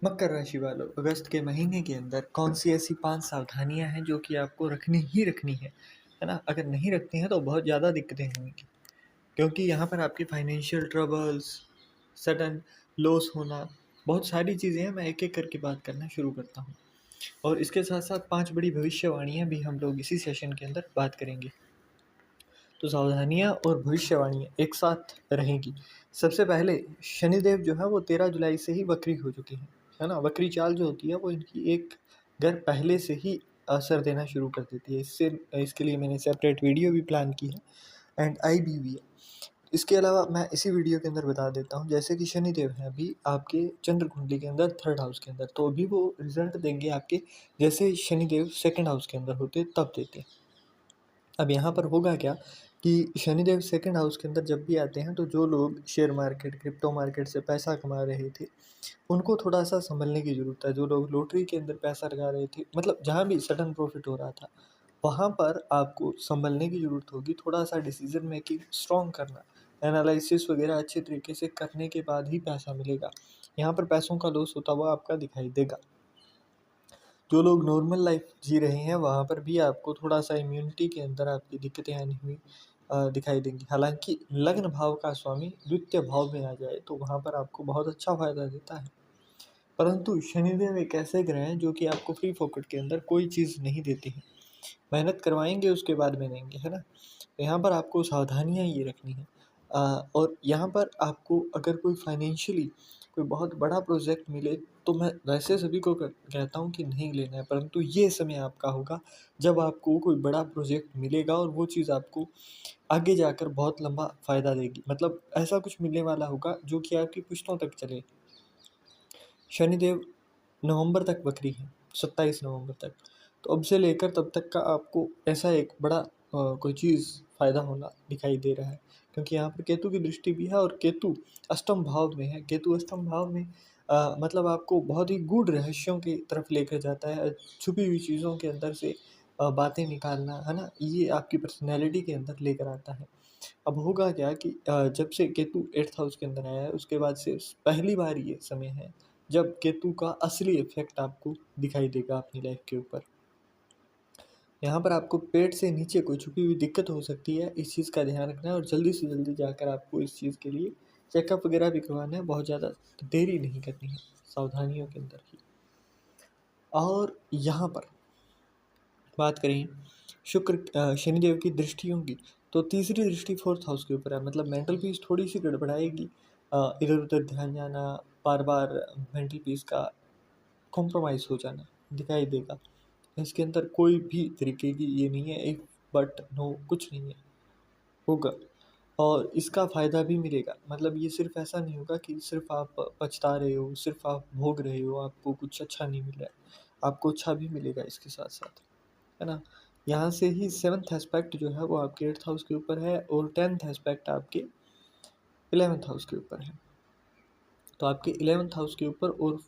मकर राशि वालों, अगस्त के महीने के अंदर कौन सी ऐसी 5 सावधानियाँ हैं जो कि आपको रखनी ही रखनी है ना? अगर नहीं रखती हैं तो बहुत ज़्यादा दिक्कतें होंगी, क्योंकि यहाँ पर आपकी फाइनेंशियल ट्रबल्स, सडन लॉस होना, बहुत सारी चीज़ें हैं। मैं एक-एक करके बात करना शुरू करता हूँ और इसके साथ-साथ 5 बड़ी भविष्यवाणियाँ भी हम लोग इसी सेशन के अंदर बात करेंगे। तो सावधानियाँ और भविष्यवाणियाँ एक साथ रहेंगी। सबसे पहले शनिदेव जो है वो 13 जुलाई से ही वक्री हो चुके हैं, है ना? वक्री चाल जो होती है वो इनकी एक घर पहले से ही असर देना शुरू कर देती है। इसके लिए मैंने सेपरेट वीडियो भी प्लान की है एंड आई भी है। इसके अलावा मैं इसी वीडियो के अंदर बता देता हूँ, जैसे कि शनिदेव हैं अभी आपके चंद्र कुंडली के अंदर 3rd हाउस के अंदर, तो अभी वो रिज़ल्ट देंगे आपके जैसे शनिदेव 2nd हाउस के अंदर होते तब देते। अब यहाँ पर होगा क्या कि शनिदेव 2nd हाउस के अंदर जब भी आते हैं तो जो लोग शेयर मार्केट, क्रिप्टो मार्केट से पैसा कमा रहे थे, उनको थोड़ा-सा सँभलने की ज़रूरत है। जो लोग लॉटरी के अंदर पैसा लगा रहे थे, मतलब जहाँ भी सडन प्रॉफ़िट हो रहा था, वहाँ पर आपको सँभलने की ज़रूरत होगी। थोड़ा-सा डिसीज़न मेकिंग स्ट्रॉन्ग करना, एनालिसिस वग़ैरह अच्छे तरीके से करने के बाद ही पैसा मिलेगा। यहाँ पर पैसों का लॉस होता हुआ आपका दिखाई देगा। जो लोग नॉर्मल लाइफ जी रहे हैं वहाँ पर भी आपको थोड़ा-सा इम्यूनिटी के अंदर आपकी दिक्कतें आनी हुई दिखाई देंगी। हालाँकि लग्न भाव का स्वामी द्वितीय भाव में आ जाए तो वहाँ पर आपको बहुत अच्छा फ़ायदा देता है। परंतु शनिदेव एक ऐसे ग्रह हैं जो कि आपको फ्री फोकट के अंदर कोई चीज़ नहीं देते हैं। मेहनत करवाएँगे उसके बाद मिलेंगे, है ना? तो यहाँ पर आपको सावधानियाँ ये रखनी है। और यहाँ पर आपको अगर कोई फाइनेंशियली कोई बहुत बड़ा प्रोजेक्ट मिले तो मैं वैसे सभी को कहता हूँ कि नहीं लेना है, परंतु ये समय आपका होगा जब आपको कोई बड़ा प्रोजेक्ट मिलेगा और वो चीज़ आपको आगे जाकर बहुत लंबा फ़ायदा देगी। मतलब ऐसा कुछ मिलने वाला होगा जो कि आपकी पुश्तों तक चले। शनिदेव नवंबर तक वक्री हैं, 27 नवंबर तक। तो अब से लेकर तब तक का आपको ऐसा एक बड़ा कोई चीज़ फ़ायदा होना दिखाई दे रहा है, क्योंकि यहाँ पर केतु की दृष्टि भी है और केतु अष्टम भाव में है। केतु अष्टम भाव में मतलब आपको बहुत ही गूढ़ रहस्यों की तरफ लेकर जाता है, छुपी हुई चीज़ों के अंदर से बातें निकालना, है ना? ये आपकी पर्सनैलिटी के अंदर लेकर आता है। अब होगा क्या कि जब से केतु 8th हाउस के अंदर आया है उसके बाद से पहली बार ये समय है जब केतु का असली इफ़ेक्ट आपको दिखाई देगा अपनी लाइफ के ऊपर। यहाँ पर आपको पेट से नीचे कोई छुपी हुई दिक्कत हो सकती है, इस चीज़ का ध्यान रखना है और जल्दी से जल्दी जाकर आपको इस चीज़ के लिए चेकअप वगैरह भी करवाना है, बहुत ज़्यादा देरी नहीं करनी है, सावधानियों के अंदर ही। और यहाँ पर बात करें शनिदेव की दृष्टियों की, तो तीसरी दृष्टि 4th हाउस के ऊपर है, मतलब मेंटल पीस थोड़ी-सी गड़बड़ाएगी। इधर-उधर ध्यान जाना, बार-बार मेंटल पीस का कॉम्प्रोमाइज़ हो जाना दिखाई देगा। इसके अंदर कोई भी तरीके की ये नहीं है, इफ, बट, नो कुछ नहीं है, होगा और इसका फ़ायदा भी मिलेगा। मतलब ये सिर्फ़ ऐसा नहीं होगा कि सिर्फ़ आप पछता रहे हो, सिर्फ़ आप भोग रहे हो, आपको कुछ अच्छा नहीं मिल रहा है, आपको अच्छा भी मिलेगा इसके साथ-साथ, है ना? यहाँ से ही 7th एस्पेक्ट जो है वो आपके 8th हाउस के ऊपर है और 10th एस्पेक्ट आपके 11th हाउस के ऊपर है। तो आपके 11th हाउस के ऊपर और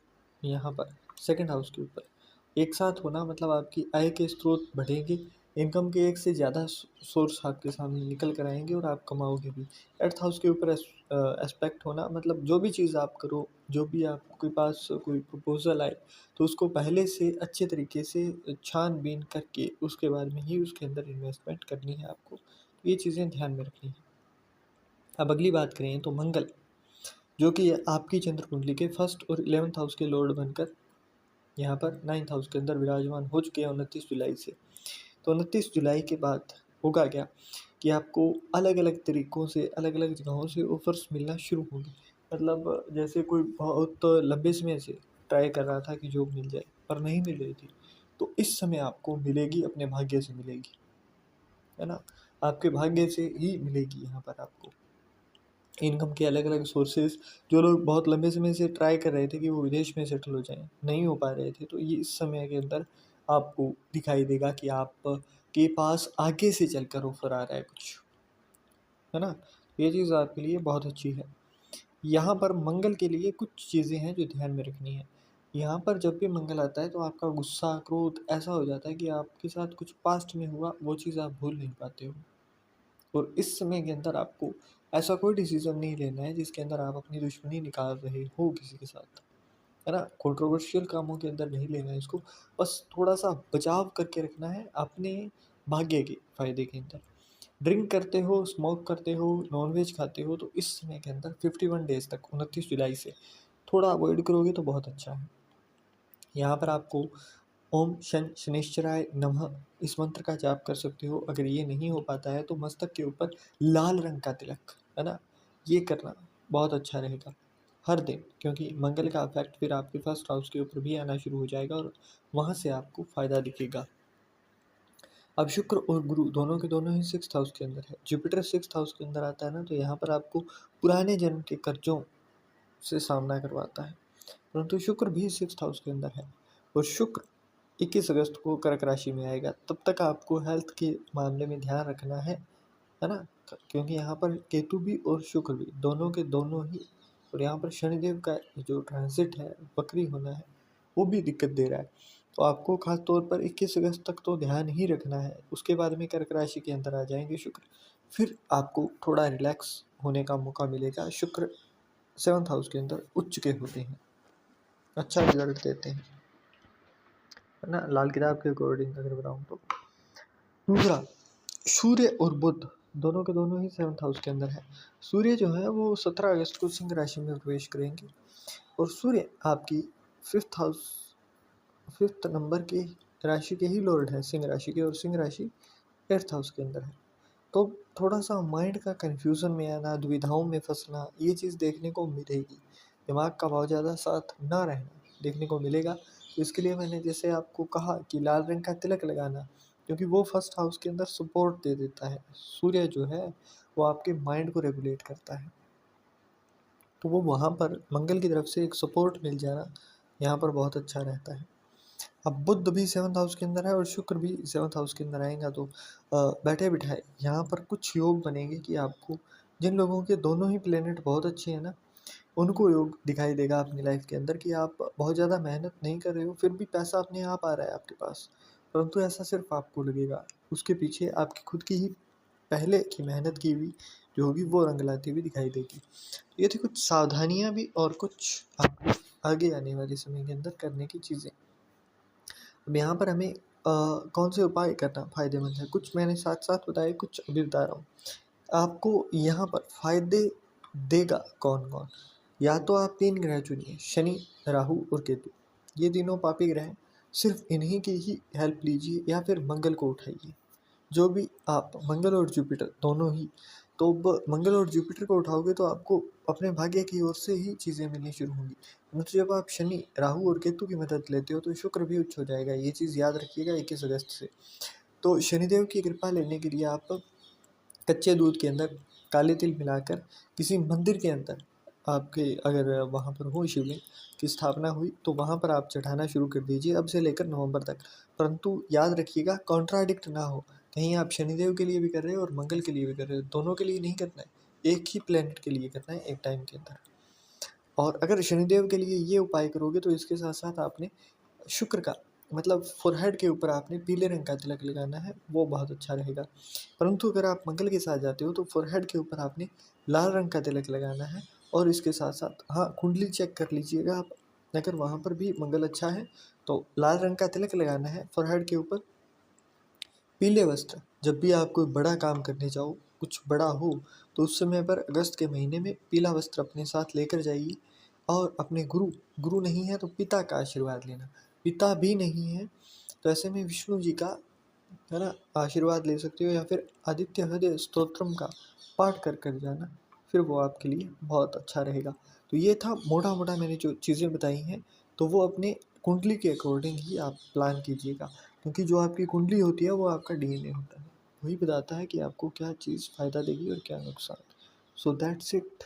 यहाँ पर 2nd हाउस के ऊपर एक साथ होना मतलब आपकी आय के स्रोत बढ़ेंगे, इनकम के एक से ज़्यादा सोर्स आपके सामने निकल कर आएँगे और आप कमाओगे भी। 8th हाउस के ऊपर एस्पेक्ट होना मतलब जो भी चीज़ आप करो, जो भी आपके पास कोई प्रपोज़ल आए, तो उसको पहले से अच्छे तरीके से छान-बीन करके उसके बाद में ही उसके अंदर इन्वेस्टमेंट करनी है आपको। तो ये चीज़ें ध्यान में रखनी है। अब अगली बात करें तो मंगल, जो कि आपकी चंद्र कुंडली के 1st और 11th हाउस के लॉर्ड बनकर यहाँ पर 9th हाउस के अंदर विराजमान हो चुके हैं 29 जुलाई से। तो 29 जुलाई के बाद होगा क्या कि आपको अलग-अलग तरीकों से, अलग-अलग जगहों से ऑफ़र्स मिलना शुरू होंगे। मतलब जैसे कोई बहुत लंबे समय से ट्राई कर रहा था कि जॉब मिल जाए, पर नहीं मिल रही थी, तो इस समय आपको मिलेगी, अपने भाग्य से मिलेगी, है ना? आपके भाग्य से ही मिलेगी यहाँ पर आपको। इनकम के अलग-अलग सोर्सेज़, जो लोग बहुत लंबे समय से ट्राई कर रहे थे कि वो विदेश में सेटल हो जाएँ, नहीं हो पा रहे थे, तो ये इस समय के अंदर आपको दिखाई देगा कि आप के पास आगे से चलकर ऑफ़र आ रहा है कुछ, है ना? ये चीज़ आपके लिए बहुत अच्छी है। यहाँ पर मंगल के लिए कुछ चीज़ें हैं जो ध्यान में रखनी है। यहाँ पर जब भी मंगल आता है तो आपका गुस्सा, क्रोध ऐसा हो जाता है कि आपके साथ कुछ पास्ट में हुआ, वो चीज़ आप भूल नहीं पाते हो। और इस समय के अंदर आपको ऐसा कोई डिसीज़न नहीं लेना है जिसके अंदर आप अपनी दुश्मनी निकाल रहे हो किसी के साथ, है ना? कंट्रोवर्शियल कामों के अंदर नहीं लेना है इसको, बस थोड़ा-सा बचाव करके रखना है अपने भाग्य के फ़ायदे के अंदर। ड्रिंक करते हो, स्मोक करते हो, नॉन-वेज खाते हो तो इस समय के अंदर 51 डेज़ तक 29 जुलाई से थोड़ा अवॉइड करोगे तो बहुत अच्छा है। यहाँ पर आपको ओम शनैश्चराय नमः इस मंत्र का जाप कर सकते हो। अगर ये नहीं हो पाता है तो मस्तक के ऊपर लाल रंग का तिलक, है ना? ये करना बहुत अच्छा रहेगा हर दिन, क्योंकि मंगल का इफ़ेक्ट फिर आपके फर्स्ट हाउस के ऊपर भी आना शुरू हो जाएगा और वहाँ से आपको फ़ायदा दिखेगा। अब शुक्र और गुरु दोनों के दोनों ही 6th हाउस के अंदर है। जुपिटर 6th हाउस के अंदर आता है ना, तो यहाँ पर आपको पुराने जन्म के कर्ज़ों से सामना करवाता है। परंतु शुक्र भी 6th हाउस के अंदर है और शुक्र 21 अगस्त को कर्क राशि में आएगा। तब तक आपको हेल्थ के मामले में ध्यान रखना है ना? क्योंकि यहाँ पर केतु भी और शुक्र भी दोनों के दोनों ही, और यहाँ पर शनिदेव का जो ट्रांजिट है, वक्री होना है, वो भी दिक्कत दे रहा है। तो आपको खास तौर पर 21 अगस्त तक तो ध्यान ही रखना है। उसके बाद में कर्क राशि के अंदर आ जाएंगे शुक्र, फिर आपको थोड़ा रिलैक्स होने का मौका मिलेगा। शुक्र 7th हाउस के अंदर उच्च के होते हैं, अच्छा रिजल्ट देते हैं, है ना? लाल किताब के अकॉर्डिंग अगर बताऊँ तो। दूसरा, सूर्य और बुध दोनों के दोनों ही 7th हाउस के अंदर है। सूर्य जो है वो 17 अगस्त को सिंह राशि में प्रवेश करेंगे और सूर्य आपकी 5th हाउस 5th नंबर की राशि के ही लॉर्ड है, सिंह राशि के, और सिंह राशि 8th हाउस के अंदर है। तो थोड़ा-सा माइंड का कन्फ्यूज़न में आना, दुविधाओं में फँसना, ये चीज़ देखने को मिलेगी। दिमाग का बहुत ज़्यादा साथ ना रहना देखने को मिलेगा। तो इसके लिए मैंने जैसे आपको कहा कि लाल रंग का तिलक लगाना, क्योंकि वो फर्स्ट हाउस के अंदर सपोर्ट दे देता है। सूर्य जो है वो आपके माइंड को रेगुलेट करता है। तो वो वहाँ पर मंगल की तरफ से एक सपोर्ट मिल जाना यहाँ पर बहुत अच्छा रहता है। अब बुध भी 7th हाउस के अंदर है और शुक्र भी 7th हाउस के अंदर आएगा, तो बैठे बिठाए यहाँ पर कुछ योग बनेंगे कि आपको, जिन लोगों के दोनों ही प्लेनेट बहुत अच्छे हैं ना, उनको योग दिखाई देगा अपनी लाइफ के अंदर कि आप बहुत ज़्यादा मेहनत नहीं कर रहे हो, फिर भी पैसा अपने आप आ रहा है आपके पास। परंतु ऐसा सिर्फ आपको लगेगा, उसके पीछे आपकी खुद की ही पहले की मेहनत की हुई जो होगी वो रंग लाती हुई दिखाई देगी। तो ये थी कुछ सावधानियाँ भी और कुछ आपको आगे आने वाले समय के अंदर करने की चीज़ें। अब यहाँ पर हमें कौन से उपाय करना फ़ायदेमंद है, कुछ मैंने साथ-साथ बताए, कुछ अभी बता रहा हूँ। आपको यहाँ पर फ़ायदे देगा कौन-कौन? या तो आप 3 ग्रह चुनिए, शनि, राहु और केतु। ये तीनों पापी ग्रह हैं, सिर्फ़ इन्हीं की ही हेल्प लीजिए या फिर मंगल को उठाइए। जो भी आप मंगल और जुपिटर दोनों ही, तो मंगल और जुपिटर को उठाओगे तो आपको अपने भाग्य की ओर से ही चीज़ें मिलनी शुरू होंगी। परंतु जब आप शनि, राहु और केतु की मदद लेते हो तो शुक्र भी उच्च हो जाएगा। ये चीज़ याद रखिएगा 21 अगस्त से। तो शनिदेव की कृपा लेने के लिए आप कच्चे दूध के अंदर काले तिल मिलाकर किसी मंदिर के अंदर, आपके अगर वहाँ पर हो शिवलिंग की स्थापना हुई तो वहाँ पर आप चढ़ाना शुरू कर दीजिए अब से लेकर नवंबर तक। परंतु याद रखिएगा कॉन्ट्राडिक्ट ना हो, कहीं आप शनिदेव के लिए भी कर रहे हो और मंगल के लिए भी कर रहे हो, दोनों के लिए नहीं करना है, एक ही प्लेनेट के लिए करना है एक टाइम के अंदर। और अगर शनिदेव के लिए ये उपाय करोगे तो इसके साथ साथ आपने शुक्र का, मतलब फ़ोरहेड के ऊपर आपने पीले रंग का तिलक लगाना है, वो बहुत अच्छा रहेगा। परंतु अगर आप मंगल के साथ जाते हो तो फ़ोरहेड के ऊपर आपने लाल रंग का तिलक लगाना है और इसके साथ-साथ हाँ, कुंडली चेक कर लीजिएगा आप, अगर वहाँ पर भी मंगल अच्छा है तो लाल रंग का तिलक लगाना है फ़ोरहेड के ऊपर। पीले वस्त्र, जब भी आप कोई बड़ा काम करने जाओ, कुछ बड़ा हो, तो उस समय पर अगस्त के महीने में पीला वस्त्र अपने साथ लेकर जाइए और अपने गुरु नहीं है तो पिता का आशीर्वाद लेना। पिता भी नहीं है तो ऐसे में विष्णु जी का, है ना, आशीर्वाद ले सकते हो या फिर आदित्य हृदय स्तोत्रम का पाठ कर जाना, फिर वो आपके लिए बहुत अच्छा रहेगा। तो ये था मोटा-मोटा मैंने जो चीज़ें बताई हैं, तो वो अपने कुंडली के अकॉर्डिंग ही आप प्लान कीजिएगा, क्योंकि जो आपकी कुंडली होती है वो आपका डीएनए होता है। वही बताता है कि आपको क्या चीज़ फ़ायदा देगी और क्या नुकसान। So that's it.